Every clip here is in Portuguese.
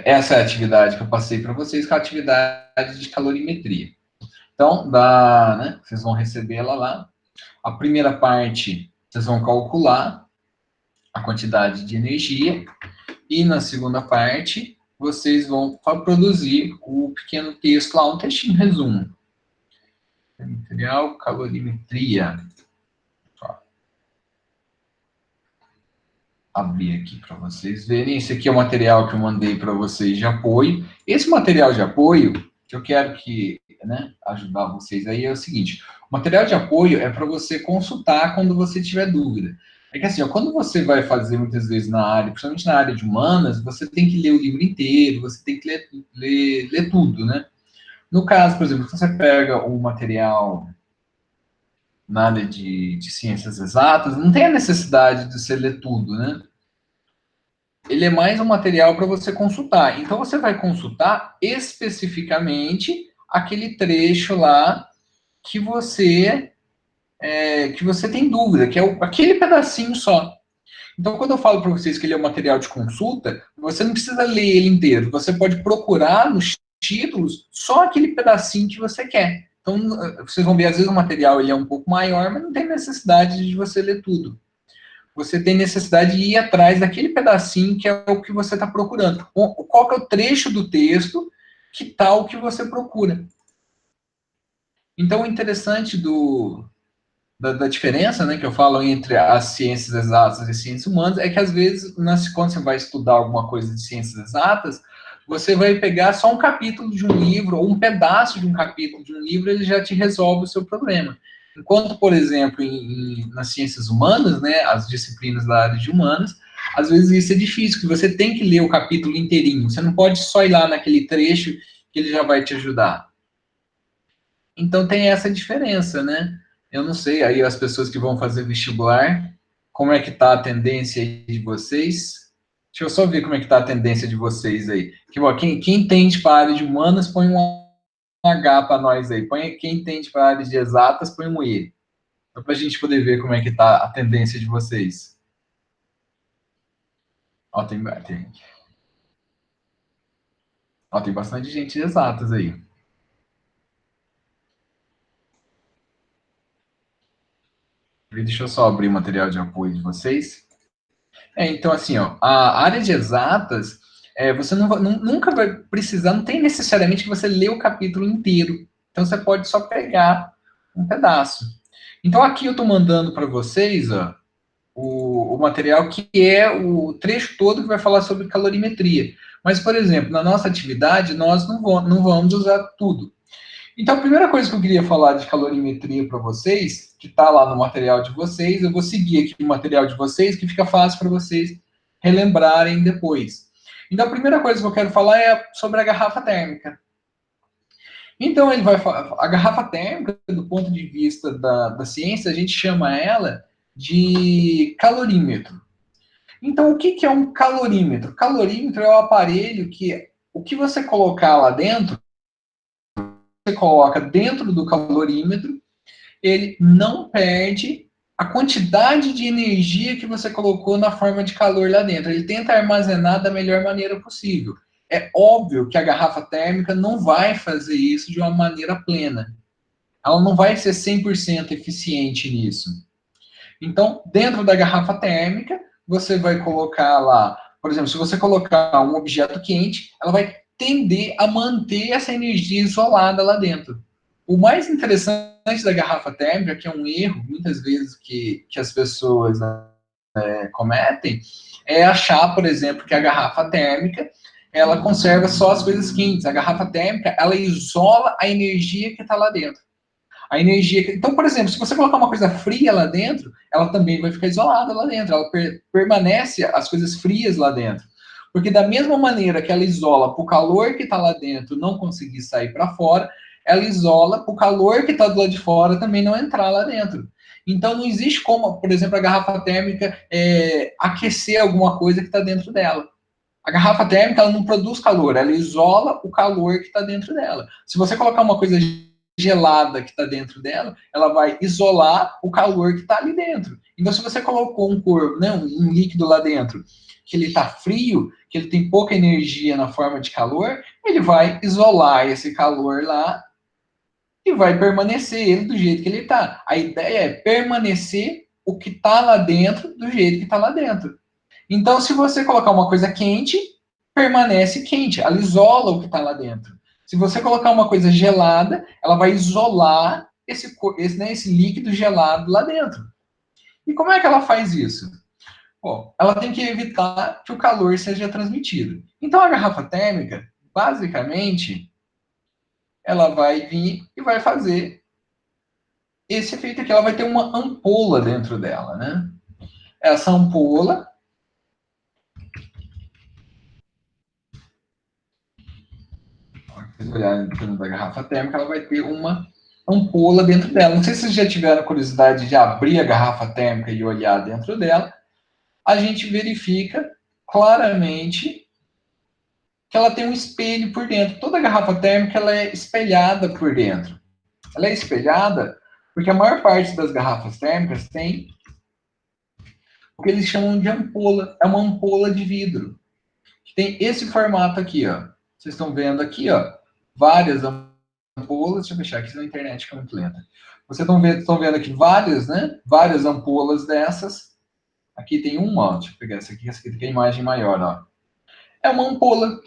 Essa é a atividade que eu passei para vocês, que é a atividade de calorimetria. Então, né, vocês vão receber ela lá. A primeira parte, vocês vão calcular a quantidade de energia. E na segunda parte, vocês vão produzir o pequeno texto lá, um textinho resumo. Material, calorimetria. Abrir aqui para vocês verem. Esse aqui é o material que eu mandei para vocês de apoio. Esse material de apoio, que eu quero ajudar vocês aí, é o seguinte: o material de apoio é para você consultar quando você tiver dúvida. É que assim, quando você vai fazer muitas vezes na área, principalmente na área de humanas, você tem que ler o livro inteiro, você tem que ler tudo, né? No caso, por exemplo, se você pega um material na área de ciências exatas, não tem a necessidade de você ler tudo, né? Ele é mais um material para você consultar. Então, você vai consultar especificamente aquele trecho lá que você tem dúvida, que é aquele pedacinho só. Então, quando eu falo para vocês que ele é um material de consulta, você não precisa ler ele inteiro. Você pode procurar nos títulos só aquele pedacinho que você quer. Então, vocês vão ver, às vezes o material ele é um pouco maior, mas não tem necessidade de você ler tudo. Você tem necessidade de ir atrás daquele pedacinho que é o que você está procurando. Qual que é o trecho do texto que está o que você procura. Então, o interessante da diferença, né, que eu falo entre as ciências exatas e as ciências humanas, é que às vezes, quando você vai estudar alguma coisa de ciências exatas, você vai pegar só um capítulo de um livro, ou um pedaço de um capítulo de um livro, ele já te resolve o seu problema. Enquanto, por exemplo, nas ciências humanas, né, as disciplinas da área de humanas, às vezes isso é difícil, que você tem que ler o capítulo inteirinho, você não pode só ir lá naquele trecho que ele já vai te ajudar. Então tem essa diferença, né? Eu não sei, aí as pessoas que vão fazer vestibular, como é que tá a tendência aí de vocês? Deixa eu só ver como é que tá a tendência de vocês aí. Quem entende para a área de humanas, põe um H para nós aí. Quem entende para a área de exatas, põe um E. Só para a gente poder ver como é que tá a tendência de vocês. Ó, tem bastante gente de exatas aí. Deixa eu só abrir o material de apoio de vocês. Então, assim, a área de exatas, você nunca vai precisar, não tem necessariamente que você lê o capítulo inteiro. Então, você pode só pegar um pedaço. Então, aqui eu estou mandando para vocês o material que é o trecho todo que vai falar sobre calorimetria. Mas, por exemplo, na nossa atividade, nós não vamos usar tudo. Então, a primeira coisa que eu queria falar de calorimetria para vocês, que está lá no material de vocês, eu vou seguir aqui o material de vocês, que fica fácil para vocês relembrarem depois. Então, a primeira coisa que eu quero falar é sobre a garrafa térmica. Então, ele vai falar, a garrafa térmica, do ponto de vista da ciência, a gente chama ela de calorímetro. Então, o que é um calorímetro? Calorímetro é o aparelho que o que você colocar lá dentro, você coloca dentro do calorímetro, ele não perde a quantidade de energia que você colocou na forma de calor lá dentro. Ele tenta armazenar da melhor maneira possível. É óbvio que a garrafa térmica não vai fazer isso de uma maneira plena. Ela não vai ser 100% eficiente nisso. Então, dentro da garrafa térmica, você vai colocar lá, por exemplo, se você colocar um objeto quente, ela vai tender a manter essa energia isolada lá dentro. O mais interessante da garrafa térmica, que é um erro, muitas vezes, que as pessoas cometem, é achar, por exemplo, que a garrafa térmica, ela conserva só as coisas quentes. A garrafa térmica, ela isola a energia que está lá dentro. A energia. Então, por exemplo, se você colocar uma coisa fria lá dentro, ela também vai ficar isolada lá dentro. Ela permanece as coisas frias lá dentro. Porque da mesma maneira que ela isola para o calor que está lá dentro não conseguir sair para fora, ela isola para o calor que está do lado de fora também não entrar lá dentro. Então não existe como, por exemplo, a garrafa térmica aquecer alguma coisa que está dentro dela. A garrafa térmica ela não produz calor, ela isola o calor que está dentro dela. Se você colocar uma coisa gelada que está dentro dela, ela vai isolar o calor que está ali dentro. Então, se você colocou um corpo, né, um líquido lá dentro, que ele está frio, que ele tem pouca energia na forma de calor, ele vai isolar esse calor lá e vai permanecer ele do jeito que ele está. A ideia é permanecer o que está lá dentro do jeito que está lá dentro. Então, se você colocar uma coisa quente, permanece quente, ela isola o que está lá dentro. Se você colocar uma coisa gelada, ela vai isolar esse líquido gelado lá dentro. E como é que ela faz isso? Bom, ela tem que evitar que o calor seja transmitido. Então, a garrafa térmica, basicamente, ela vai vir e vai fazer esse efeito aqui. Ela vai ter uma ampola dentro dela, né? Essa ampola, se vocês olharem dentro da garrafa térmica, ela vai ter uma ampola dentro dela. Não sei se vocês já tiveram curiosidade de abrir a garrafa térmica e olhar dentro dela. A gente verifica claramente que ela tem um espelho por dentro. Toda garrafa térmica ela é espelhada por dentro. Ela é espelhada porque a maior parte das garrafas térmicas tem o que eles chamam de ampola. É uma ampola de vidro. Tem esse formato aqui, ó. Vocês estão vendo aqui, ó, várias ampolas. Deixa eu fechar aqui, senão a internet fica muito lenta. Vocês estão vendo aqui várias, né? Várias ampolas dessas. Aqui tem uma, ó. Deixa eu pegar essa aqui tem a imagem maior, ó. É uma ampola.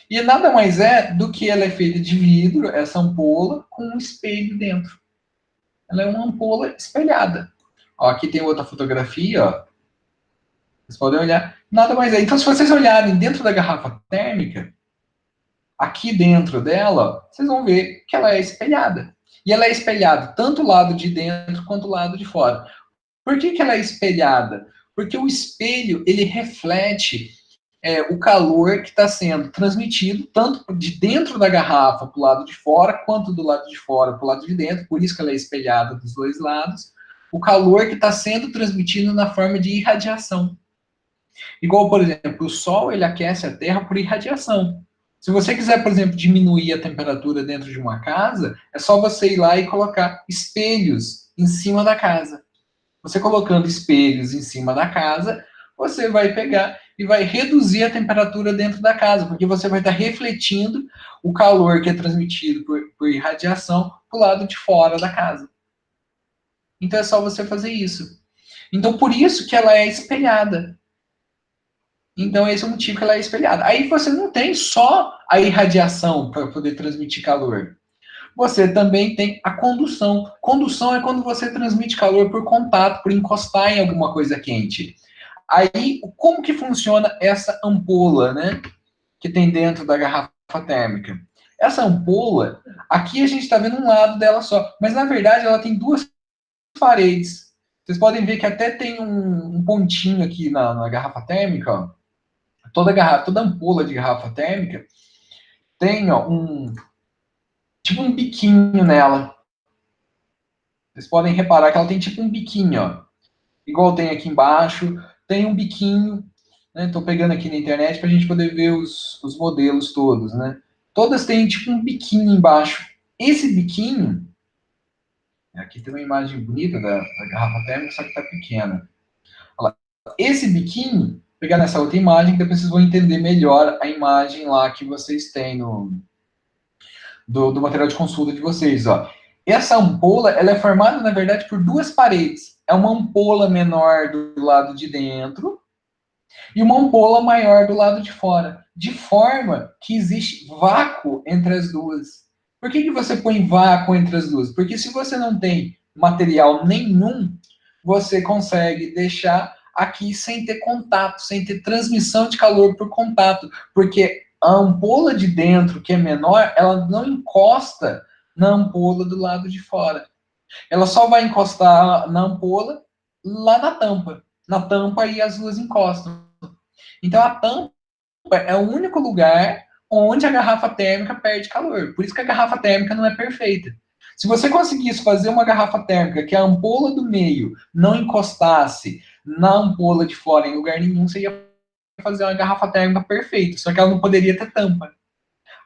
E nada mais é do que ela é feita de vidro, essa ampola, com um espelho dentro. Ela é uma ampola espelhada. Ó, aqui tem outra fotografia, ó. Vocês podem olhar. Nada mais é. Então, se vocês olharem dentro da garrafa térmica, aqui dentro dela, vocês vão ver que ela é espelhada. E ela é espelhada tanto o lado de dentro quanto o lado de fora. Por que, que ela é espelhada? Porque o espelho, ele reflete o calor que está sendo transmitido tanto de dentro da garrafa para o lado de fora, quanto do lado de fora para o lado de dentro, por isso que ela é espelhada dos dois lados, o calor que está sendo transmitido na forma de irradiação. Igual, por exemplo, o Sol, ele aquece a Terra por irradiação. Se você quiser, por exemplo, diminuir a temperatura dentro de uma casa, é só você ir lá e colocar espelhos em cima da casa. Você colocando espelhos em cima da casa, você vai pegar e vai reduzir a temperatura dentro da casa, porque você vai estar refletindo o calor que é transmitido por irradiação para o lado de fora da casa. Então é só você fazer isso. Então por isso que ela é espelhada. Então esse é o motivo que ela é espelhada. Aí você não tem só a irradiação para poder transmitir calor. Você também tem a condução. Condução é quando você transmite calor por contato, por encostar em alguma coisa quente. Aí, como que funciona essa ampola, né? Que tem dentro da garrafa térmica? Essa ampola, aqui a gente está vendo um lado dela só, mas na verdade ela tem duas paredes. Vocês podem ver que até tem um pontinho aqui na garrafa térmica, ó. Toda ampola de garrafa térmica tem, ó, tipo um biquinho nela. Vocês podem reparar que ela tem tipo um biquinho, ó. Igual tem aqui embaixo, tem um biquinho, né? Estou pegando aqui na internet para a gente poder ver os modelos todos, né? Todas têm tipo um biquinho embaixo. Esse biquinho, aqui tem uma imagem bonita da garrafa térmica, só que está pequena. Olha lá. Esse biquinho, vou pegar nessa outra imagem, que depois vocês vão entender melhor a imagem lá que vocês têm do material de consulta de vocês, ó. Essa ampola, ela é formada, na verdade, por duas paredes. É uma ampola menor do lado de dentro e uma ampola maior do lado de fora, de forma que existe vácuo entre as duas. Por que, que você põe vácuo entre as duas? Porque se você não tem material nenhum, você consegue deixar aqui sem ter contato, sem ter transmissão de calor por contato, porque a ampola de dentro, que é menor, ela não encosta na ampola do lado de fora. Ela só vai encostar na ampola lá na tampa. Na tampa aí as duas encostam. Então a tampa é o único lugar onde a garrafa térmica perde calor. Por isso que a garrafa térmica não é perfeita. Se você conseguisse fazer uma garrafa térmica que a ampola do meio não encostasse na ampola de fora em lugar nenhum, você ia fazer uma garrafa térmica perfeita, só que ela não poderia ter tampa.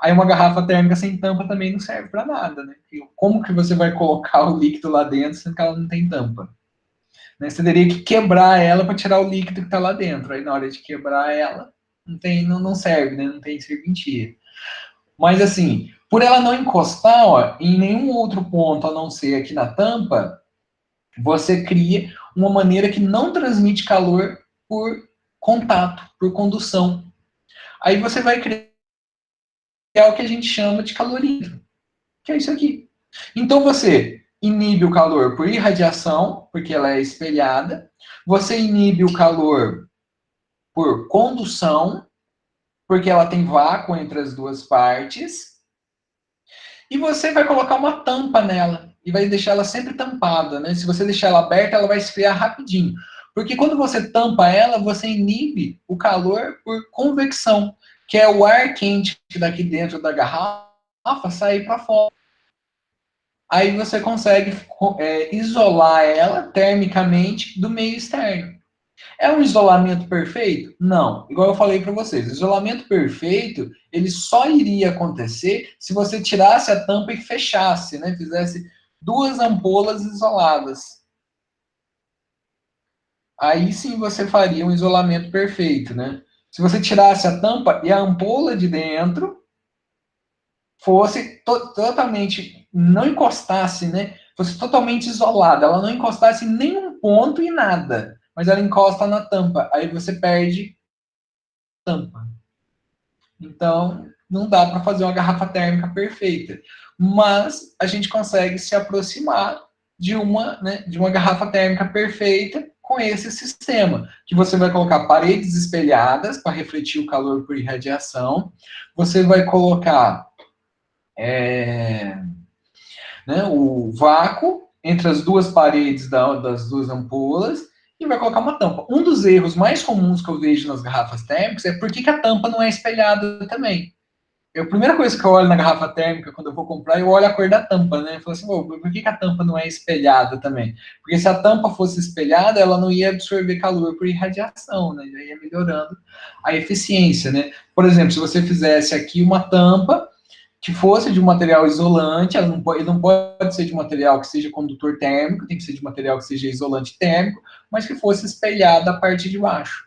Aí uma garrafa térmica sem tampa também não serve para nada, né? Como que você vai colocar o líquido lá dentro sendo que ela não tem tampa? Né? Você teria que quebrar ela para tirar o líquido que está lá dentro. Aí na hora de quebrar ela, não serve, né? Não tem serventia. Mas assim, por ela não encostar ó, em nenhum outro ponto a não ser aqui na tampa, você cria uma maneira que não transmite calor por contato, por condução. Aí você vai criar o que a gente chama de calorímetro, que é isso aqui. Então você inibe o calor por irradiação, porque ela é espelhada. Você inibe o calor por condução, porque ela tem vácuo entre as duas partes. E você vai colocar uma tampa nela e vai deixar ela sempre tampada, né? Se você deixar ela aberta, ela vai esfriar rapidinho. Porque quando você tampa ela, você inibe o calor por convecção, que é o ar quente que daqui dentro da garrafa sair para fora. Aí você consegue isolar ela termicamente do meio externo. É um isolamento perfeito? Não. Igual eu falei para vocês, o isolamento perfeito ele só iria acontecer se você tirasse a tampa e fechasse, né? Fizesse duas ampolas isoladas. Aí sim você faria um isolamento perfeito, né? Se você tirasse a tampa e a ampola de dentro fosse totalmente, não encostasse, né? Fosse totalmente isolada, ela não encostasse em nenhum ponto e nada, mas ela encosta na tampa. Aí você perde a tampa. Então, não dá para fazer uma garrafa térmica perfeita, mas a gente consegue se aproximar de uma garrafa térmica perfeita com esse sistema, que você vai colocar paredes espelhadas para refletir o calor por irradiação, você vai colocar né, o vácuo entre as duas paredes das duas ampolas e vai colocar uma tampa. Um dos erros mais comuns que eu vejo nas garrafas térmicas é por que a tampa não é espelhada também. A primeira coisa que eu olho na garrafa térmica quando eu vou comprar, eu olho a cor da tampa, né? Eu falo assim, por que a tampa não é espelhada também? Porque se a tampa fosse espelhada, ela não ia absorver calor por irradiação, né? Já ia melhorando a eficiência, né? Por exemplo, se você fizesse aqui uma tampa que fosse de um material isolante, ele não pode ser de um material que seja condutor térmico, tem que ser de material que seja isolante térmico, mas que fosse espelhada a parte de baixo.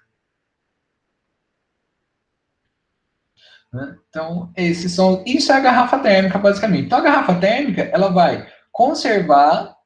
Né? Então, isso é a garrafa térmica, basicamente. Então, a garrafa térmica, ela vai conservar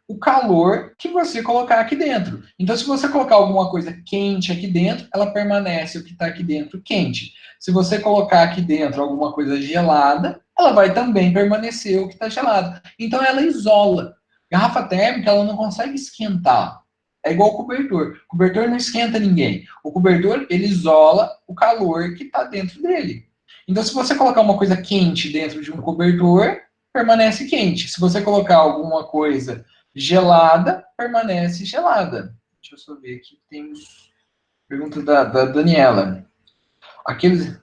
o calor que você colocar aqui dentro. Então, se você colocar alguma coisa quente aqui dentro, ela permanece o que está aqui dentro quente. Se você colocar aqui dentro alguma coisa gelada, ela vai também permanecer o que está gelado. Então, ela isola. Garrafa térmica, ela não consegue esquentar. É igual o cobertor. O cobertor não esquenta ninguém. O cobertor, ele isola o calor que está dentro dele. Então, se você colocar uma coisa quente dentro de um cobertor, permanece quente. Se você colocar alguma coisa gelada, permanece gelada. Deixa eu só ver aqui. Tem pergunta da Daniela. Aqueles.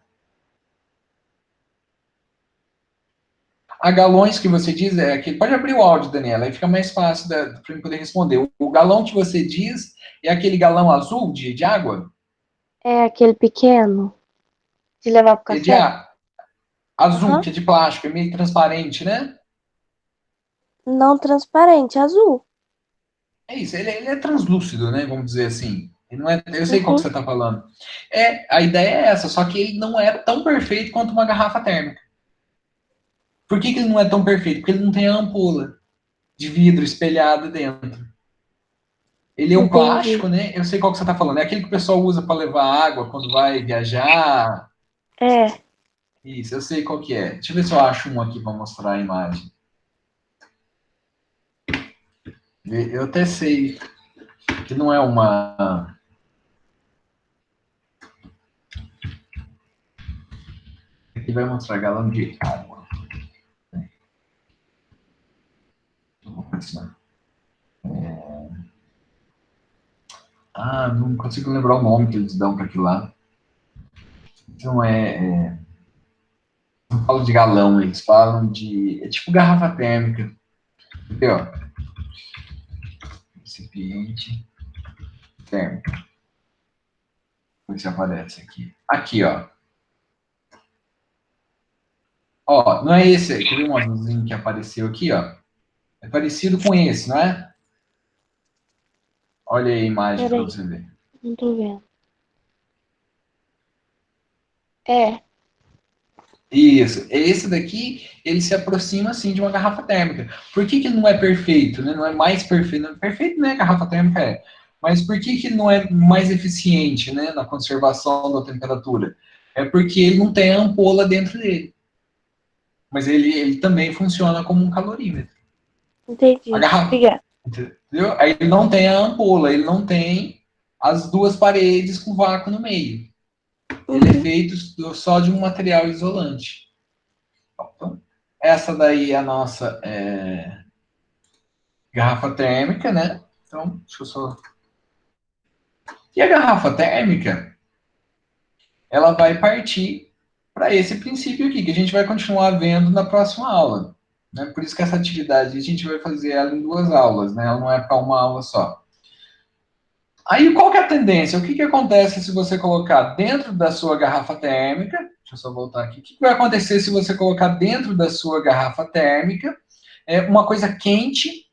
A galões que você diz é aquele. Pode abrir o áudio, Daniela, aí fica mais fácil para eu poder responder. O galão que você diz é aquele galão azul de água? É aquele pequeno de levar pro É de café? azul, Aham. que é de plástico, é meio transparente, né? Não transparente, azul. É isso, ele é translúcido, né? Vamos dizer assim. Ele não é, eu sei qual que Uhum. você está falando. A ideia é essa, só que ele não é tão perfeito quanto uma garrafa térmica. Por que ele não é tão perfeito? Porque ele não tem a ampola de vidro espelhado dentro. Ele é um Entendi. plástico, né? Eu sei qual que você está falando. É aquele que o pessoal usa para levar água quando vai viajar. É. Isso, eu sei qual que é. Deixa eu ver se eu acho um aqui para mostrar a imagem. Eu até sei que não é uma. Aqui vai mostrar galão de água. Ah, não consigo lembrar o nome que eles dão para aquilo lá. Não não falam de galão, eles falam de. É tipo garrafa térmica. Aqui, ó. Recipiente térmico. Ver se aparece aqui. Aqui, ó. Ó, não é esse. Quer ver um azulzinho que apareceu aqui, ó? É parecido com esse, não é? Olha aí a imagem para Peraí, você ver. não tô vendo. É, Isso. Esse daqui, ele se aproxima, assim, de uma garrafa térmica. Por que que não é perfeito, né? Não é mais perfeito. Perfeito, né? Garrafa térmica é. Mas por que que não é mais eficiente, né? Na conservação da temperatura? É porque ele não tem a ampola dentro dele. Mas ele também funciona como um calorímetro. A entendi. garrafa, Obrigada. entendeu? Aí ele não tem a ampola, ele não tem as duas paredes com vácuo no meio. Ele é Uhum. feito só de um material isolante. Então, essa daí é a nossa garrafa térmica, né? Então, deixa eu só. E a garrafa térmica, ela vai partir para esse princípio aqui, que a gente vai continuar vendo na próxima aula. Né? Por isso que essa atividade a gente vai fazer ela em duas aulas, né? Ela não é para uma aula só. Aí, qual que é a tendência? O que, que acontece se você colocar dentro da sua garrafa térmica? Deixa eu só voltar aqui. O que, que vai acontecer se você colocar dentro da sua garrafa térmica uma coisa quente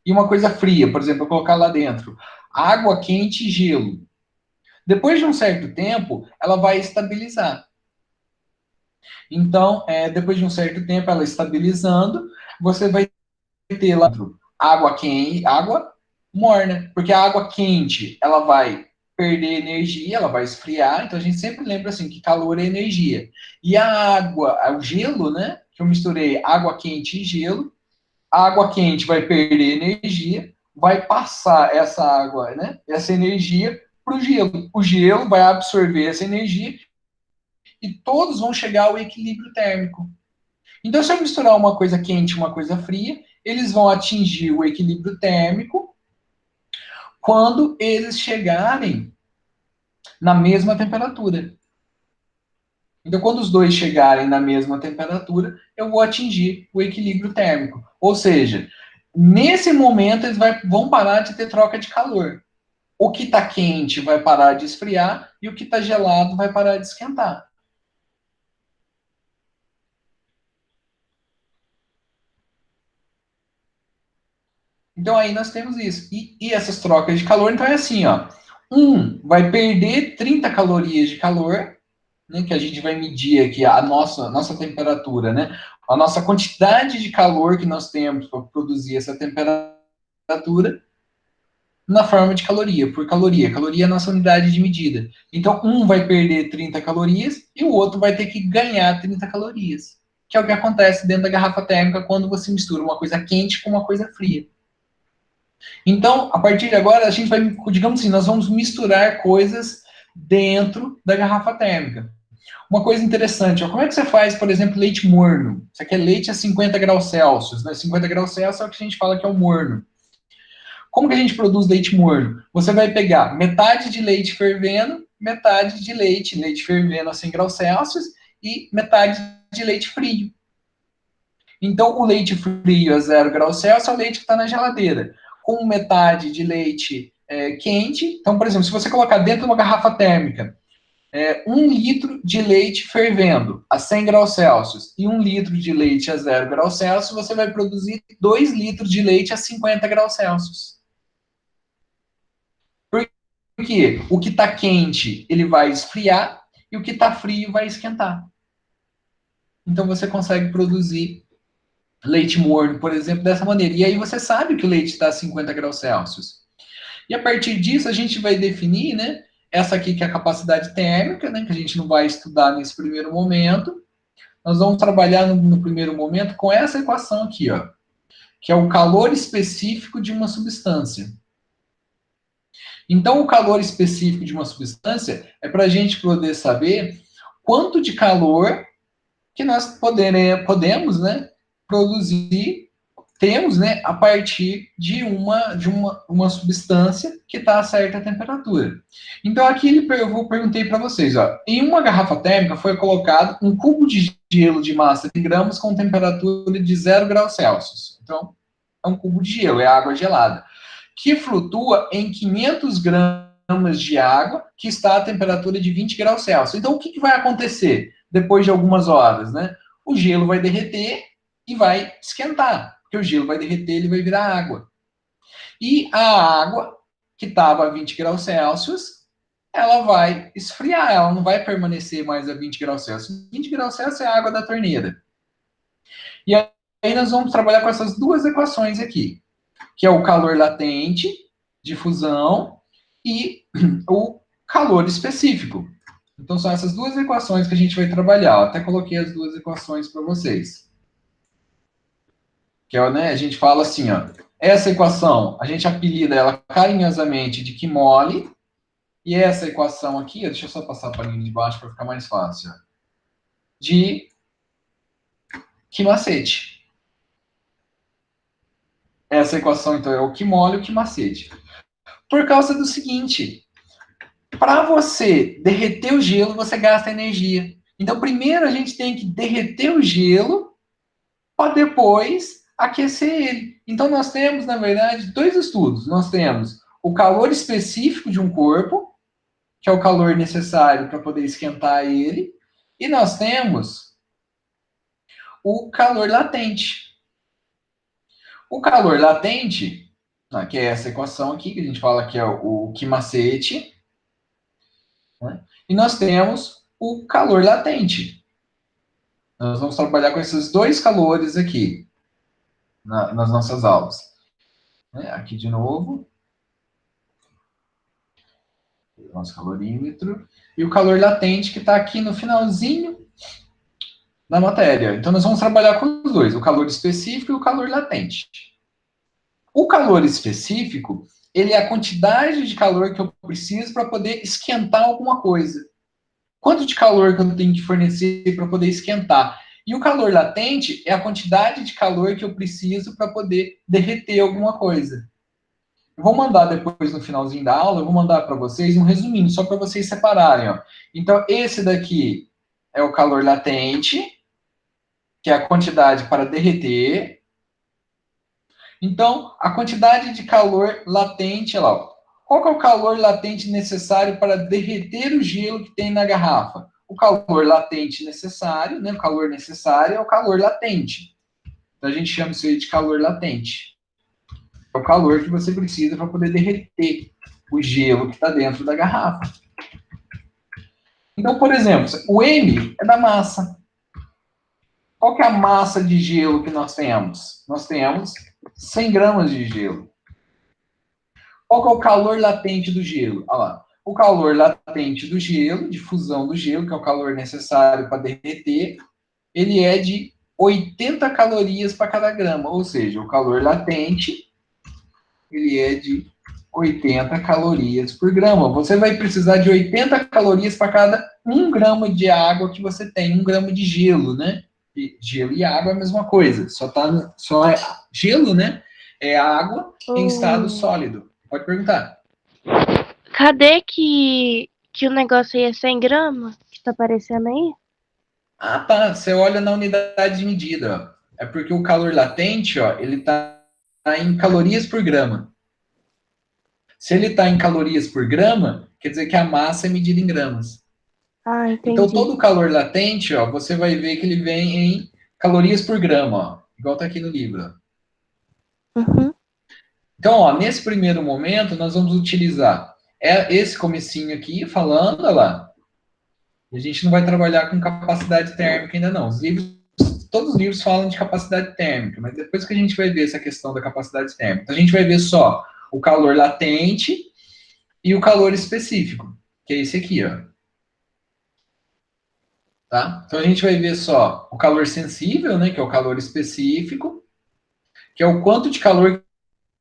e uma coisa fria? Por exemplo, eu colocar lá dentro água quente e gelo. Depois de um certo tempo, ela vai estabilizar. Então, depois de um certo tempo, ela estabilizando, você vai ter lá dentro água quente, água morna, porque a água quente, ela vai perder energia, ela vai esfriar, então a gente sempre lembra assim que calor é energia. E a água, o gelo, né, que eu misturei água quente e gelo, a água quente vai perder energia, vai passar essa água, né, essa energia para o gelo. O gelo vai absorver essa energia e todos vão chegar ao equilíbrio térmico. Então, se eu misturar uma coisa quente e uma coisa fria, eles vão atingir o equilíbrio térmico quando eles chegarem na mesma temperatura. Então, quando os dois chegarem na mesma temperatura, eu vou atingir o equilíbrio térmico. Ou seja, nesse momento eles vão parar de ter troca de calor. O que está quente vai parar de esfriar e o que está gelado vai parar de esquentar. Então aí nós temos isso. E essas trocas de calor, então é assim, ó. Um vai perder 30 calorias de calor, né, que a gente vai medir aqui a nossa temperatura, né? A nossa quantidade de calor que nós temos para produzir essa temperatura na forma de caloria, por caloria. Caloria é a nossa unidade de medida. Então, um vai perder 30 calorias e o outro vai ter que ganhar 30 calorias. Que é o que acontece dentro da garrafa térmica quando você mistura uma coisa quente com uma coisa fria. Então, a partir de agora, a gente vai, digamos assim, nós vamos misturar coisas dentro da garrafa térmica. Uma coisa interessante, ó, como é que você faz, por exemplo, leite morno? Você quer leite a 50 graus Celsius, né? 50 graus Celsius é o que a gente fala que é o morno. Como que a gente produz leite morno? Você vai pegar metade de leite fervendo, metade de leite fervendo a 100 graus Celsius e metade de leite frio. Então, o leite frio a 0 graus Celsius é o leite que está na geladeira. Com metade de leite quente. Então, por exemplo, se você colocar dentro de uma garrafa térmica 1 litro de leite fervendo a 100 graus Celsius e 1 litro de leite a 0 graus Celsius, você vai produzir 2 litros de leite a 50 graus Celsius. Por quê? O que está quente, ele vai esfriar e o que está frio vai esquentar. Então, você consegue produzir leite morno, por exemplo, dessa maneira. E aí você sabe que o leite está a 50 graus Celsius. E a partir disso, a gente vai definir, né? Essa aqui que é a capacidade térmica, né? Que a gente não vai estudar nesse primeiro momento. Nós vamos trabalhar no primeiro momento com essa equação aqui, ó. Que é o calor específico de uma substância. Então, o calor específico de uma substância é para a gente poder saber quanto de calor que nós podemos, né, produzir, temos, né, a partir de uma substância que está a certa temperatura. Então, aqui eu perguntei para vocês, ó, em uma garrafa térmica foi colocado um cubo de gelo de massa de gramas com temperatura de 0 graus Celsius. Então, é um cubo de gelo, é água gelada, que flutua em 500 gramas de água que está a temperatura de 20 graus Celsius. Então, o que vai acontecer depois de algumas horas, né? O gelo vai derreter e vai esquentar, porque o gelo vai derreter, ele vai virar água. E a água que estava a 20 graus Celsius, ela vai esfriar, ela não vai permanecer mais a 20 graus Celsius. 20 graus Celsius é a água da torneira. E aí nós vamos trabalhar com essas duas equações aqui, que é o calor latente de fusão e o calor específico. Então são essas duas equações que a gente vai trabalhar. Eu até coloquei as duas equações para vocês. Que é, né, a gente fala assim, ó, essa equação, a gente apelida ela carinhosamente de Kimolle, e essa equação aqui, deixa eu só passar para a linha de baixo para ficar mais fácil, ó, de Kimacete. Essa equação, então, é o Kimolle e o Kimacete. Por causa do seguinte, para você derreter o gelo, você gasta energia. Então, primeiro a gente tem que derreter o gelo para depois aquecer ele. Então, nós temos, na verdade, dois estudos. Nós temos o calor específico de um corpo, que é o calor necessário para poder esquentar ele, e nós temos o calor latente. O calor latente, que é essa equação aqui, que a gente fala que é o Kimacete, né? E nós temos o calor latente. Nós vamos trabalhar com esses dois calores aqui, nas nossas aulas. Aqui de novo. Nosso calorímetro. E o calor latente, que está aqui no finalzinho da matéria. Então, nós vamos trabalhar com os dois, o calor específico e o calor latente. O calor específico, ele é a quantidade de calor que eu preciso para poder esquentar alguma coisa. Quanto de calor que eu tenho que fornecer para poder esquentar? E o calor latente é a quantidade de calor que eu preciso para poder derreter alguma coisa. Eu vou mandar depois, no finalzinho da aula, eu vou mandar para vocês um resuminho, só para vocês separarem. Ó. Então, esse daqui é o calor latente, que é a quantidade para derreter. Então, a quantidade de calor latente, olha lá, qual que é o calor latente necessário para derreter o gelo que tem na garrafa? O calor latente necessário, né? O calor necessário é o calor latente. Então, a gente chama isso aí de calor latente. É o calor que você precisa para poder derreter o gelo que está dentro da garrafa. Então, por exemplo, o M é da massa. Qual que é a massa de gelo que nós temos? Nós temos 100 gramas de gelo. Qual que é o calor latente do gelo? Olha lá. O calor latente do gelo, de fusão do gelo, que é o calor necessário para derreter, ele é de 80 calorias para cada grama. Ou seja, o calor latente, ele é de 80 calorias por grama. Você vai precisar de 80 calorias para cada 1 grama de água que você tem. 1 grama de gelo, né? E gelo e água é a mesma coisa. Só é gelo, né? É água em estado sólido. Pode perguntar. Cadê que o negócio aí é 100 gramas? Que tá aparecendo aí? Ah, tá. Você olha na unidade de medida. Ó. É porque o calor latente, ó, ele tá em calorias por grama. Se ele está em calorias por grama, quer dizer que a massa é medida em gramas. Ah, entendi. Então, todo o calor latente, ó, você vai ver que ele vem em calorias por grama, ó, igual está aqui no livro. Uhum. Então, ó, nesse primeiro momento, nós vamos utilizar esse comecinho aqui, falando, olha lá. E a gente não vai trabalhar com capacidade térmica ainda não. Todos os livros falam de capacidade térmica, mas depois que a gente vai ver essa questão da capacidade térmica. Então, a gente vai ver só o calor latente e o calor específico, que é esse aqui, ó. Tá? Então a gente vai ver só o calor sensível, né, que é o calor específico, que é o quanto de calor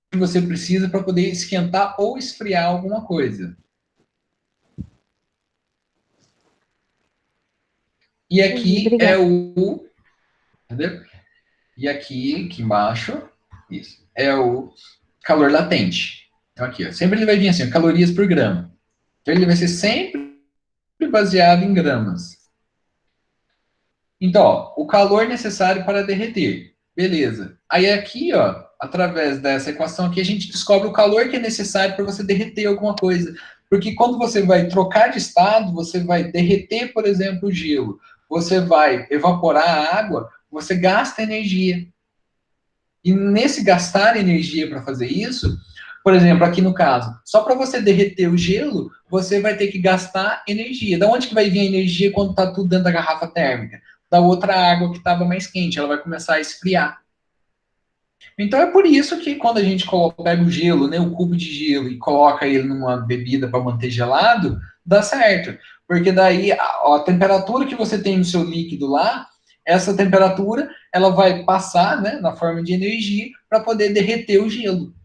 que você precisa para poder esquentar ou esfriar alguma coisa. E aqui é o... Entendeu? E aqui embaixo, isso, é o calor latente. Então aqui, ó, sempre ele vai vir assim, ó, calorias por grama. Então ele vai ser sempre baseado em gramas. Então, ó, o calor necessário para derreter. Beleza. Aí aqui, ó, através dessa equação aqui, a gente descobre o calor que é necessário para você derreter alguma coisa. Porque quando você vai trocar de estado, você vai derreter, por exemplo, o gelo. Você vai evaporar a água, você gasta energia. E nesse gastar energia para fazer isso, Por exemplo, aqui no caso, só para você derreter o gelo, você vai ter que gastar energia. Da onde que vai vir a energia quando está tudo dentro da garrafa térmica? Da outra água que estava mais quente, ela vai começar a esfriar. Então é por isso que quando a gente pega o gelo, né, o cubo de gelo e coloca ele numa bebida para manter gelado, dá certo. Porque daí a temperatura que você tem no seu líquido lá, essa temperatura, ela vai passar, né, na forma de energia para poder derreter o gelo.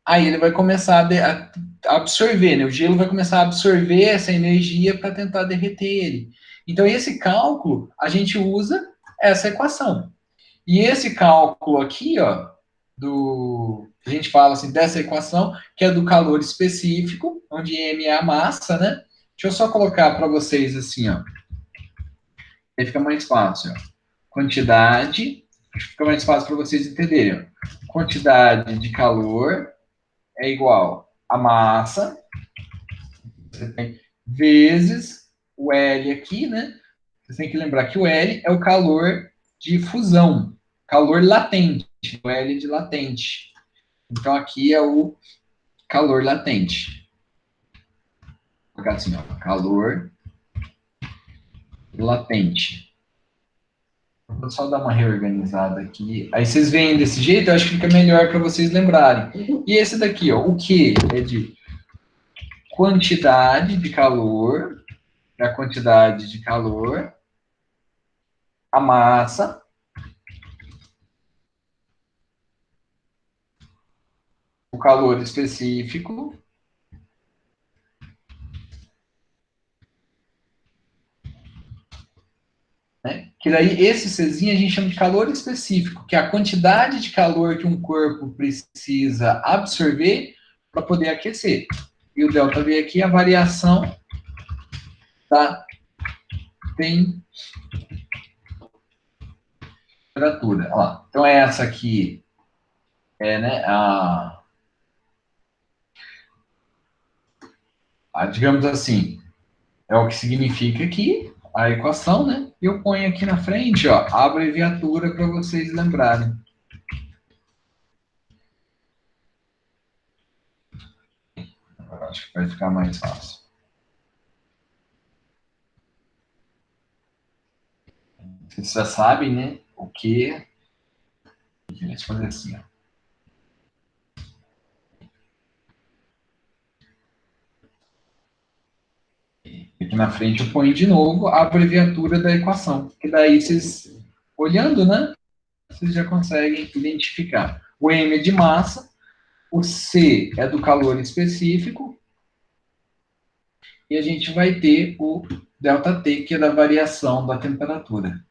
Aí ele vai começar a absorver, né? O gelo vai começar a absorver essa energia para tentar derreter ele. Então esse cálculo, a gente usa essa equação. E esse cálculo aqui, ó, a gente fala assim, dessa equação, que é do calor específico, onde M é a massa, né? Deixa eu só colocar para vocês assim, ó. Aí fica mais fácil, ó. Quantidade, fica mais fácil para vocês entenderem, ó. Quantidade de calor é igual a massa, vezes o L aqui, né? Você tem que lembrar que o L é o calor de fusão, calor latente, o L de latente. Então aqui é o calor latente. Vou colocar assim, ó, calor latente. Vou só dar uma reorganizada aqui. Aí vocês veem desse jeito, eu acho que fica melhor para vocês lembrarem. E esse daqui, ó, o Q é de quantidade de calor, a quantidade de calor, a massa, o calor específico, né? Que daí esse Czinho a gente chama de calor específico, que é a quantidade de calor que um corpo precisa absorver para poder aquecer. E o ΔV aqui é a variação da temperatura. Olha lá. Então essa aqui é, né, digamos assim, é o que significa aqui a equação, né? E eu ponho aqui na frente, ó, a abreviatura para vocês lembrarem. Agora acho que vai ficar mais fácil. Vocês já sabem, né? O que? Deixa eu fazer assim, ó. Aqui na frente eu ponho de novo a abreviatura da equação, que daí vocês, olhando, né, vocês já conseguem identificar. O M é de massa, o C é do calor específico, e a gente vai ter o ΔT, que é da variação da temperatura.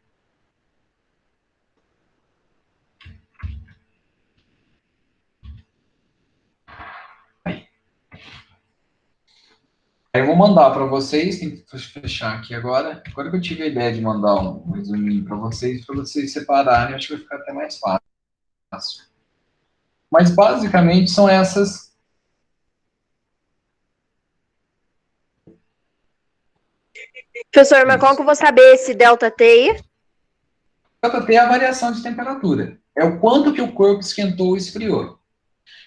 Aí eu vou mandar para vocês, tem que fechar aqui agora. Agora que eu tive a ideia de mandar um resuminho para vocês separarem, acho que vai ficar até mais fácil. Mas basicamente são essas. Professor, mas como que eu vou saber esse ΔT aí? ΔT é a variação de temperatura. É o quanto que o corpo esquentou ou esfriou.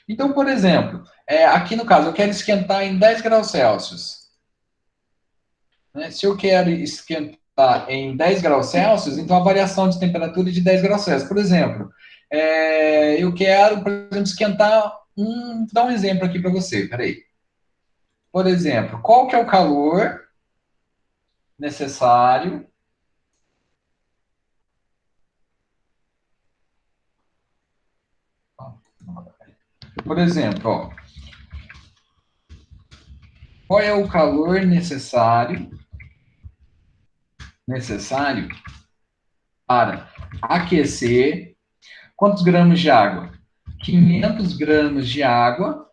Então, por exemplo, aqui no caso, eu quero esquentar em 10 graus Celsius. Né? Se eu quero esquentar em 10 graus Celsius, então a variação de temperatura é de 10 graus Celsius. Por exemplo, eu quero, por exemplo, esquentar vou dar um exemplo aqui para você, peraí. Por exemplo, qual que é o calor necessário por exemplo, ó, qual é o calor necessário para aquecer quantos gramas de água? 500 gramas de água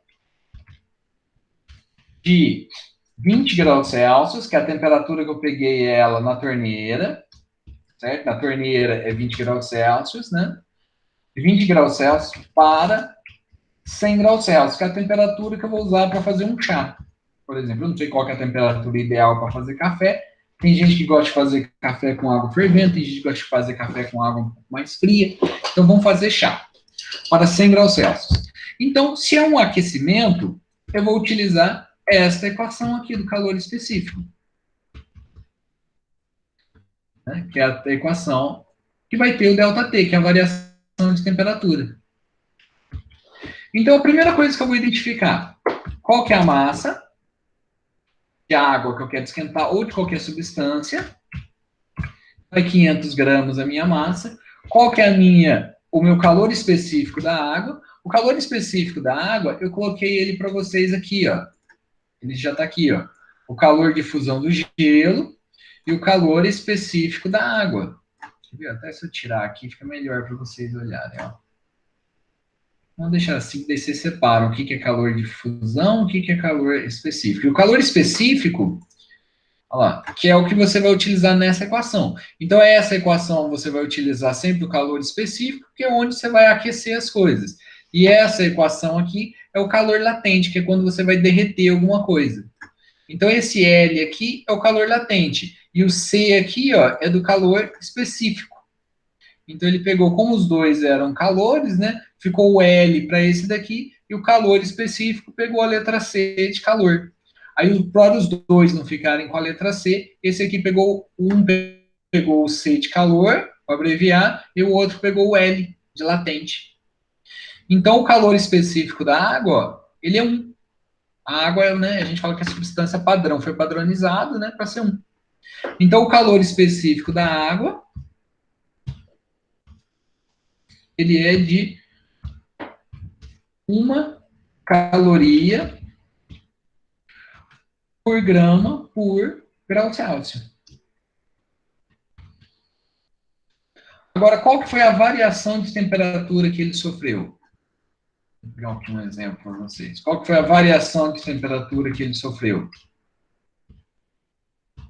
de 20 graus Celsius, que é a temperatura que eu peguei ela na torneira, certo? Na torneira é 20 graus Celsius, né? 20 graus Celsius para 100 graus Celsius, que é a temperatura que eu vou usar para fazer um chá. Por exemplo, eu não sei qual é a temperatura ideal para fazer café. Tem gente que gosta de fazer café com água fervente, tem gente que gosta de fazer café com água um pouco mais fria. Então, vamos fazer chá para 100 graus Celsius. Então, se é um aquecimento, eu vou utilizar esta equação aqui do calor específico, né? Que é a equação que vai ter o ΔT, que é a variação de temperatura. Então, a primeira coisa que eu vou identificar, qual que é a massa de água que eu quero esquentar, ou de qualquer substância, vai 500 gramas a minha massa, qual que é o meu calor específico da água. O calor específico da água, eu coloquei ele para vocês aqui, ó. Ele já está aqui, ó. O calor de fusão do gelo e o calor específico da água. Até se eu tirar aqui, fica melhor para vocês olharem, ó. Vamos deixar assim, daí vocês separam o que é calor de fusão, o que é calor específico. E o calor específico, olha lá, que é o que você vai utilizar nessa equação. Então, essa equação você vai utilizar sempre o calor específico, que é onde você vai aquecer as coisas. E essa equação aqui é o calor latente, que é quando você vai derreter alguma coisa. Então, esse L aqui é o calor latente. E o C aqui, ó, é do calor específico. Então, ele pegou, como os dois eram calores, né? Ficou o L para esse daqui, e o calor específico pegou a letra C de calor. Aí, para os dois não ficarem com a letra C, esse aqui pegou o C de calor, para abreviar, e o outro pegou o L de latente. Então, o calor específico da água, ó, ele é 1. A água, né, a gente fala que é substância padrão, foi padronizado, né, para ser 1. Então, o calor específico da água, ele é de 1 caloria por grama por grau Celsius. Agora, qual que foi a variação de temperatura que ele sofreu? Vou pegar aqui um exemplo para vocês. Qual que foi a variação de temperatura que ele sofreu?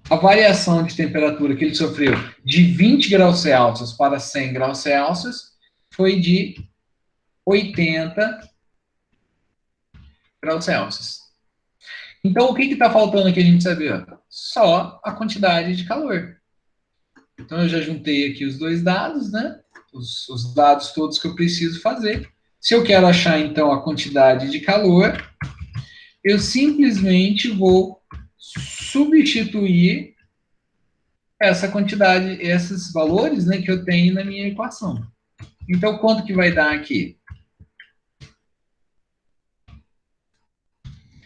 A variação de temperatura que ele sofreu de 20 graus Celsius para 100 graus Celsius foi de 80 graus Celsius. Então, o que está faltando aqui a gente saber? Só a quantidade de calor. Então, eu já juntei aqui os dois dados, né? Os dados todos que eu preciso fazer. Se eu quero achar, então, a quantidade de calor, eu simplesmente vou substituir essa quantidade, esses valores, né, que eu tenho na minha equação. Então, quanto que vai dar aqui?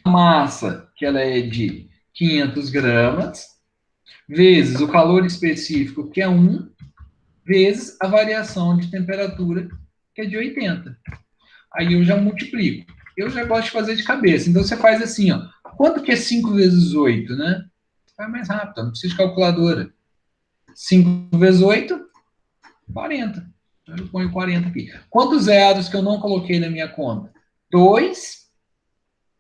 A massa, que ela é de 500 gramas, vezes o calor específico, que é 1, vezes a variação de temperatura, que é de 80. Aí eu já multiplico. Eu já gosto de fazer de cabeça. Então, você faz assim, ó. Quanto que é 5 vezes 8, né? Vai mais rápido, não precisa de calculadora. 5 vezes 8, 40. Então, eu ponho 40 aqui. Quantos zeros que eu não coloquei na minha conta? 2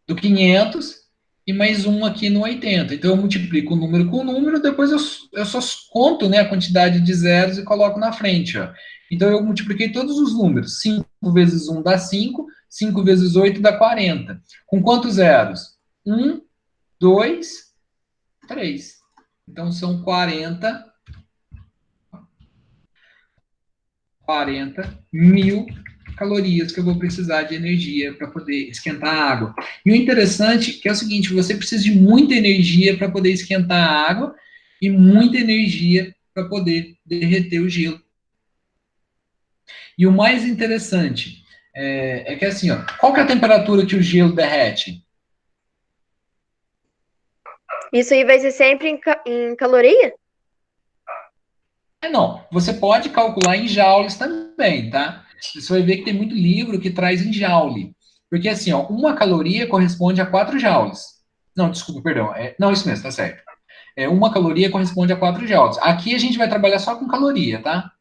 do 500 e mais 1 aqui no 80. Então, eu multiplico o número com o número, depois eu só conto, né, a quantidade de zeros e coloco na frente, ó. Então, eu multipliquei todos os números. 5 vezes 1 dá 5, 5 vezes 8 dá 40. Com quantos zeros? 1, 2, 3. Então, são 40 mil calorias que eu vou precisar de energia para poder esquentar a água. E o interessante é o seguinte, você precisa de muita energia para poder esquentar a água e muita energia para poder derreter o gelo. E o mais interessante é que assim, ó, qual que é a temperatura que o gelo derrete? Isso aí vai ser sempre em caloria? Não, você pode calcular em joules também, tá? Você vai ver que tem muito livro que traz em joule. Porque assim, ó, 1 caloria corresponde a 4 joules. Não, desculpa, perdão. Não, isso mesmo, tá certo. 1 caloria corresponde a 4 joules. Aqui a gente vai trabalhar só com caloria, tá?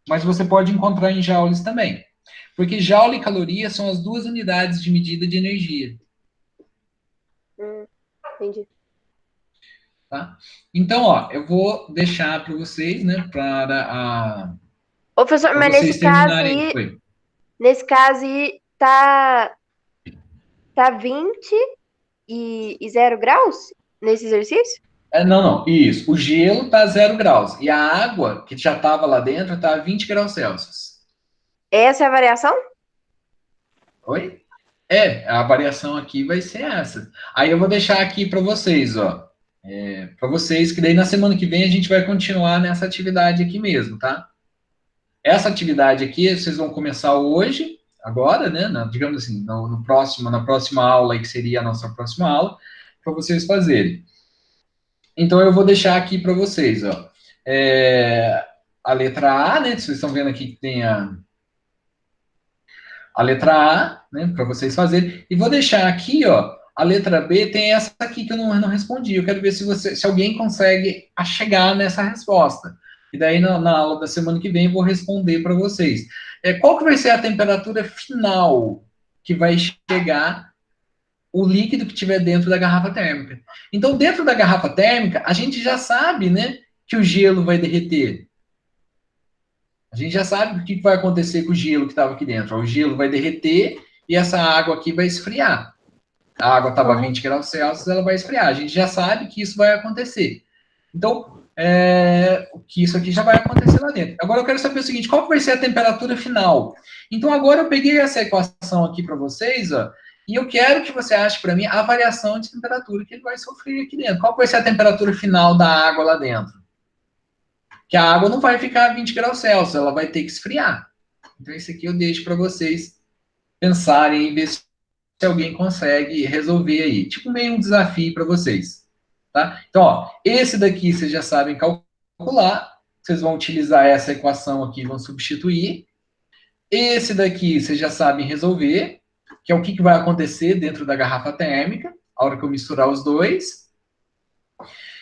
Mas você pode encontrar em joules também. Porque joule e caloria são as 2 unidades de medida de energia. Entendi. Tá? Então, ó, eu vou deixar para vocês, né, para Ô, professor, mas vocês terminarem. nesse caso aí, tá 20 e 0 graus nesse exercício? Não, isso. O gelo tá a 0 graus. E a água, que já estava lá dentro, tá a 20 graus Celsius. Essa é a variação? Oi? A variação aqui vai ser essa. Aí eu vou deixar aqui para vocês, ó. Para vocês, que daí na semana que vem a gente vai continuar nessa atividade aqui mesmo, tá? Essa atividade aqui vocês vão começar hoje, agora, né? Digamos assim, na próxima aula, que seria a nossa próxima aula, para vocês fazerem. Então eu vou deixar aqui para vocês, ó. A letra A, né? Vocês estão vendo aqui que tem a letra A, né, para vocês fazerem. E vou deixar aqui, ó, a letra B tem essa aqui que eu não respondi. Eu quero ver se alguém consegue chegar nessa resposta. E daí, na aula da semana que vem, eu vou responder para vocês. Qual que vai ser a temperatura final que vai chegar o líquido que tiver dentro da garrafa térmica? Então, dentro da garrafa térmica, a gente já sabe, né, que o gelo vai derreter. A gente já sabe o que vai acontecer com o gelo que estava aqui dentro. O gelo vai derreter e essa água aqui vai esfriar. A água estava a 20 graus Celsius, ela vai esfriar. A gente já sabe que isso vai acontecer. Então, que isso aqui já vai acontecer lá dentro. Agora eu quero saber o seguinte, qual vai ser a temperatura final? Então agora eu peguei essa equação aqui para vocês, ó, e eu quero que você ache para mim a variação de temperatura que ele vai sofrer aqui dentro. Qual vai ser a temperatura final da água lá dentro? Que a água não vai ficar a 20 graus Celsius, ela vai ter que esfriar. Então, isso aqui eu deixo para vocês pensarem e ver se alguém consegue resolver aí. Tipo, meio um desafio para vocês. Tá? Então, ó, esse daqui vocês já sabem calcular. Vocês vão utilizar essa equação aqui, vão substituir. Esse daqui vocês já sabem resolver, que é o que vai acontecer dentro da garrafa térmica, a hora que eu misturar os dois.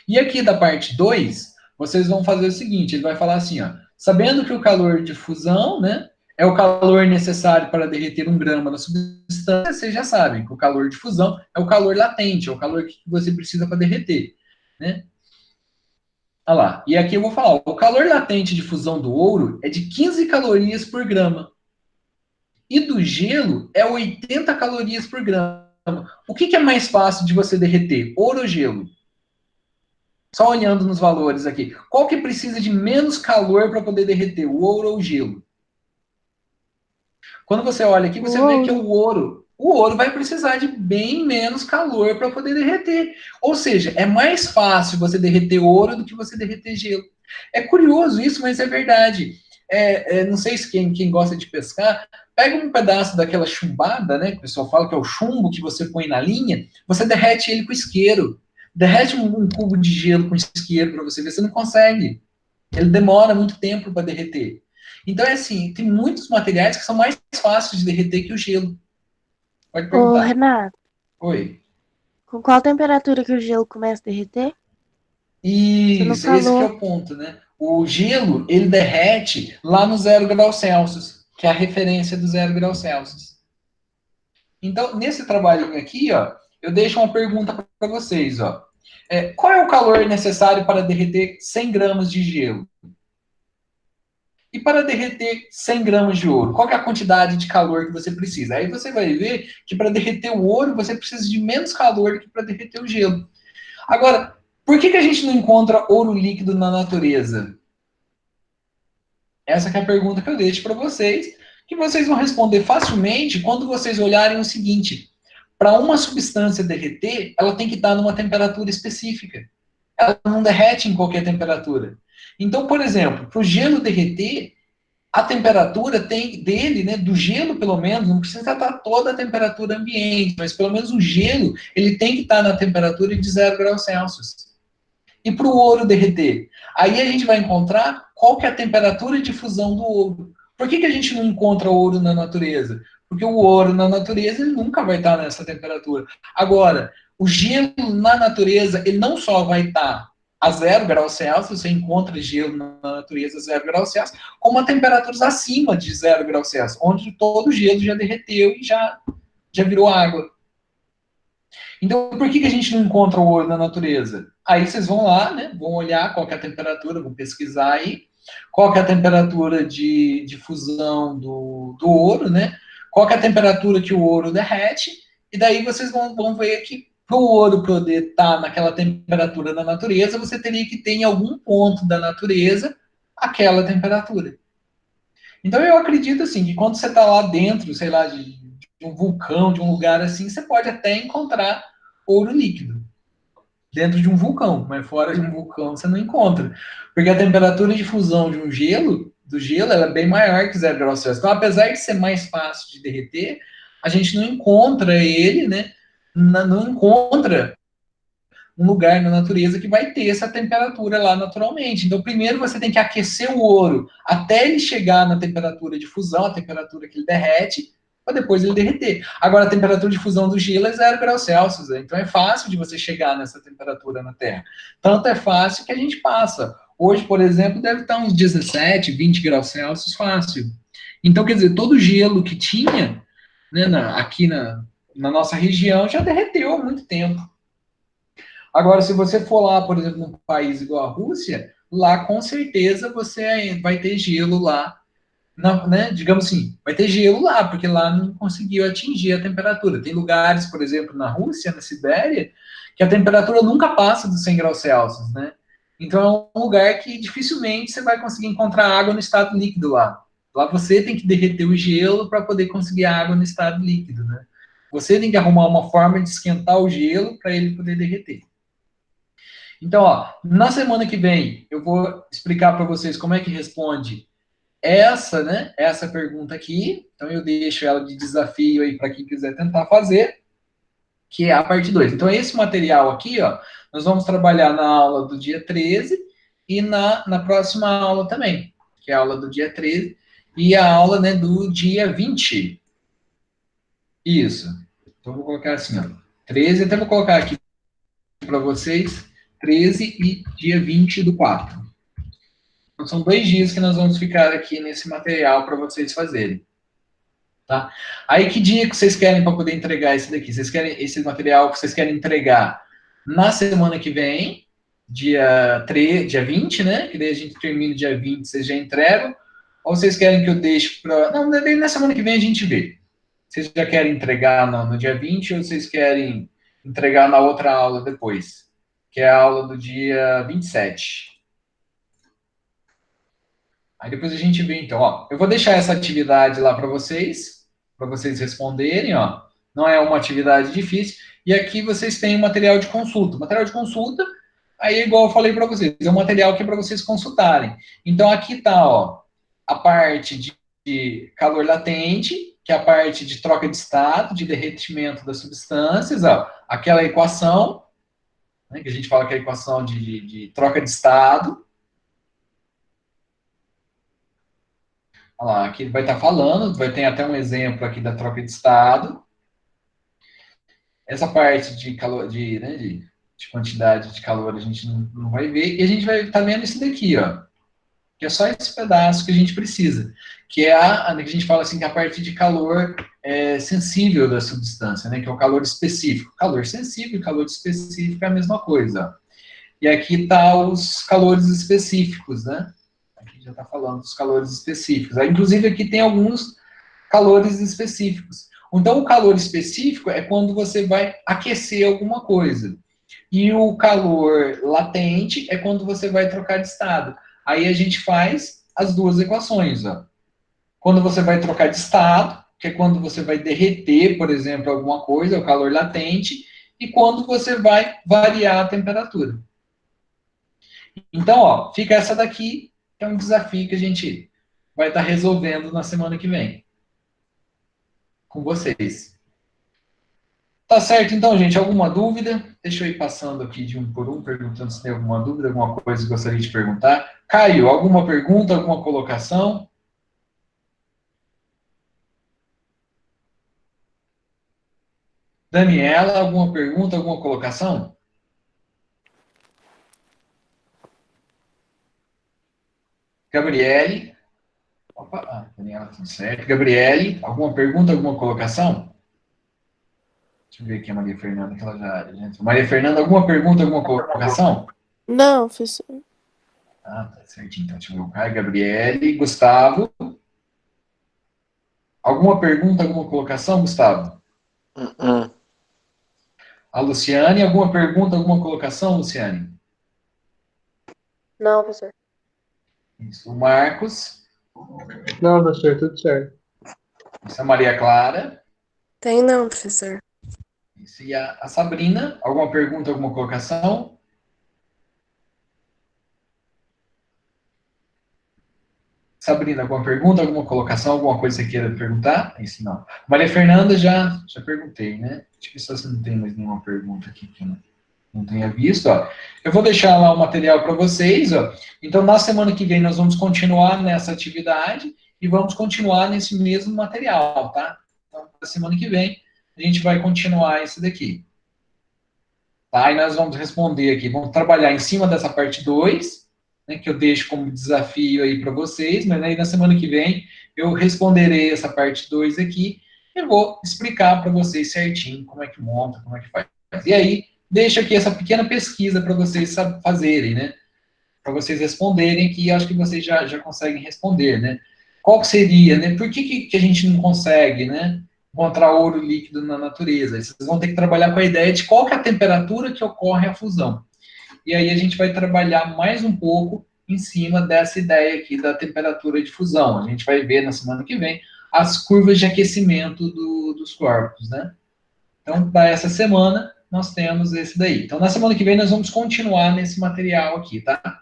E aqui da parte 2, vocês vão fazer o seguinte, ele vai falar assim, ó, sabendo que o calor de fusão, né, é o calor necessário para derreter 1 grama da substância, vocês já sabem que o calor de fusão é o calor latente, é o calor que você precisa para derreter, né? Olha lá, e aqui eu vou falar, o calor latente de fusão do ouro é de 15 calorias por grama, e do gelo é 80 calorias por grama. O que é mais fácil de você derreter, ouro ou gelo? Só olhando nos valores aqui. Qual que precisa de menos calor para poder derreter, o ouro ou o gelo? Quando você olha aqui, você vê que o ouro vai precisar de bem menos calor para poder derreter. Ou seja, é mais fácil você derreter ouro do que você derreter gelo. É curioso isso, mas é verdade. Não sei se quem gosta de pescar, pega um pedaço daquela chumbada, né? Que o pessoal fala que é o chumbo que você põe na linha, você derrete ele com isqueiro. Derrete um cubo de gelo com isqueiro para você ver, você não consegue. Ele demora muito tempo para derreter. Então, é assim, tem muitos materiais que são mais fáceis de derreter que o gelo. Pode perguntar. Ô, Renato. Oi. Com qual temperatura que o gelo começa a derreter? Isso, esse que é o ponto, né? O gelo, ele derrete lá no 0 graus Celsius, que é a referência do 0 graus Celsius. Então, nesse trabalhinho aqui, ó, eu deixo uma pergunta para vocês, ó. Qual é o calor necessário para derreter 100 gramas de gelo? E para derreter 100 gramas de ouro, qual é a quantidade de calor que você precisa? Aí você vai ver que para derreter o ouro, você precisa de menos calor do que para derreter o gelo. Agora, por que a gente não encontra ouro líquido na natureza? Essa que é a pergunta que eu deixo para vocês, que vocês vão responder facilmente quando vocês olharem o seguinte: para uma substância derreter, ela tem que estar numa temperatura específica. Ela não derrete em qualquer temperatura. Então, por exemplo, para o gelo derreter, a temperatura dele, né, do gelo pelo menos, não precisa estar toda a temperatura ambiente, mas pelo menos o gelo, ele tem que estar na temperatura de 0 graus Celsius. E para o ouro derreter? Aí a gente vai encontrar qual que é a temperatura de fusão do ouro. Por que a gente não encontra ouro na natureza? Porque o ouro na natureza ele nunca vai estar nessa temperatura. Agora, o gelo na natureza, ele não só vai estar a 0 graus Celsius, você encontra gelo na natureza a 0 graus Celsius, como a temperaturas acima de 0 graus Celsius, onde todo o gelo já derreteu e já virou água. Então, por que a gente não encontra o ouro na natureza? Aí vocês vão lá, né, vão olhar qual que é a temperatura, vão pesquisar aí, qual que é a temperatura de fusão do ouro, né? Qual que é a temperatura que o ouro derrete, e daí vocês vão ver que para o ouro poder estar naquela temperatura da natureza, você teria que ter em algum ponto da natureza aquela temperatura. Então eu acredito assim, que quando você está lá dentro, sei lá, de um vulcão, de um lugar assim, você pode até encontrar ouro líquido dentro de um vulcão, mas fora de um vulcão você não encontra. Porque a temperatura de fusão de um gelo, do gelo, ela é bem maior que 0 graus Celsius. Então, apesar de ser mais fácil de derreter, a gente não encontra ele, né? Não encontra um lugar na natureza que vai ter essa temperatura lá naturalmente. Então, primeiro você tem que aquecer o ouro até ele chegar na temperatura de fusão, a temperatura que ele derrete, para depois ele derreter. Agora, a temperatura de fusão do gelo é 0 graus Celsius, né? Então é fácil de você chegar nessa temperatura na Terra. Tanto é fácil que a gente passa. Hoje, por exemplo, deve estar uns 17, 20 graus Celsius fácil. Então, quer dizer, todo o gelo que tinha, né, aqui na nossa região já derreteu há muito tempo. Agora, se você for lá, por exemplo, num país igual a Rússia, lá com certeza você vai ter gelo lá, né? Digamos assim, vai ter gelo lá, porque lá não conseguiu atingir a temperatura. Tem lugares, por exemplo, na Rússia, na Sibéria, que a temperatura nunca passa dos 100 graus Celsius, né? Então é um lugar que dificilmente você vai conseguir encontrar água no estado líquido lá. Lá você tem que derreter o gelo para poder conseguir água no estado líquido, né? Você tem que arrumar uma forma de esquentar o gelo para ele poder derreter. Então, ó, na semana que vem eu vou explicar para vocês como é que responde essa, né? Essa pergunta aqui. Então eu deixo ela de desafio aí para quem quiser tentar fazer, que é a parte 2. Então esse material aqui, ó, nós vamos trabalhar na aula do dia 13 e na próxima aula também, que é a aula do dia 13 e a aula, né, do dia 20. Isso. Então eu vou colocar assim, ó, 13, até vou colocar aqui para vocês 13 e dia 20/4. Então, são 2 dias que nós vamos ficar aqui nesse material para vocês fazerem. Tá? Aí, que dia que vocês querem para poder entregar esse daqui? Vocês querem esse material que vocês querem entregar na semana que vem, dia 20, né? Que daí a gente termina o dia 20, vocês já entregam. Ou vocês querem que eu deixe para. Não, daí na semana que vem a gente vê. Vocês já querem entregar no dia 20 ou vocês querem entregar na outra aula depois? Que é a aula do dia 27. Aí depois a gente vê, então, ó. Eu vou deixar essa atividade lá para vocês responderem, ó. Não é uma atividade difícil. E aqui vocês têm o material de consulta. O material de consulta, aí igual eu falei para vocês, é um material que é para vocês consultarem. Então aqui tá, ó, a parte de calor latente, que é a parte de troca de estado, de derretimento das substâncias, ó. Aquela equação, né, que a gente fala que é a equação de troca de estado. Olha lá, aqui ele vai estar falando, vai ter até um exemplo aqui da troca de estado. Essa parte de calor, né, de quantidade de calor a gente não vai ver, e a gente vai estar vendo isso daqui, ó. Que é só esse pedaço que a gente precisa. Que é que a gente fala assim, que é a parte de calor sensível da substância, né? Que é o calor específico. Calor sensível e calor específico é a mesma coisa. Ó. E aqui tá os calores específicos, né? Já está falando dos calores específicos. Aí, inclusive, aqui tem alguns calores específicos. Então, o calor específico é quando você vai aquecer alguma coisa. E o calor latente é quando você vai trocar de estado. Aí a gente faz as duas equações. Ó. Quando você vai trocar de estado, que é quando você vai derreter, por exemplo, alguma coisa, é o calor latente, e quando você vai variar a temperatura. Então, ó, fica essa daqui, que é um desafio que a gente vai estar resolvendo na semana que vem. Com vocês. Tá certo, então, gente? Alguma dúvida? Deixa eu ir passando aqui de um por um, perguntando se tem alguma dúvida, alguma coisa que gostaria de perguntar. Caio, alguma pergunta, alguma colocação? Daniela, alguma pergunta, alguma colocação? Gabriele. Opa, Daniela, tudo certo. Gabriele, alguma pergunta, alguma colocação? Deixa eu ver aqui a Maria Fernanda, que ela já entrou. Maria Fernanda, alguma pergunta, alguma colocação? Não, professor. Ah, tá certinho. Então, deixa eu ver o Caio, Gabriele, Gustavo. Alguma pergunta, alguma colocação, Gustavo? A Luciane, alguma pergunta, alguma colocação, Luciane? Não, professor. Isso. O Marcos. Não, professor, tudo certo. Isso, a Maria Clara. Tem não, professor. Isso. E a Sabrina, alguma pergunta, alguma colocação? Sabrina, alguma pergunta, alguma colocação, alguma coisa que você queira perguntar? Isso não. Maria Fernanda, já perguntei, né? Deixa eu ver se você não tem mais nenhuma pergunta aqui que eu não tenha visto, ó. Eu vou deixar lá o material para vocês, ó. Então, na semana que vem, nós vamos continuar nessa atividade e vamos continuar nesse mesmo material, tá? Então, na semana que vem, a gente vai continuar esse daqui. Tá? E nós vamos responder aqui, vamos trabalhar em cima dessa parte 2, né, que eu deixo como desafio aí para vocês, mas aí na semana que vem eu responderei essa parte 2 aqui e vou explicar para vocês certinho como é que monta, como é que faz. E aí, deixo aqui essa pequena pesquisa para vocês fazerem, né? Para vocês responderem aqui, acho que vocês já conseguem responder, né? Qual que seria, né? Por que a gente não consegue, né? Encontrar ouro líquido na natureza? Vocês vão ter que trabalhar com a ideia de qual que é a temperatura que ocorre a fusão. E aí a gente vai trabalhar mais um pouco em cima dessa ideia aqui da temperatura de fusão. A gente vai ver na semana que vem as curvas de aquecimento dos corpos, né? Então, para essa semana, nós temos esse daí. Então, na semana que vem, nós vamos continuar nesse material aqui, tá?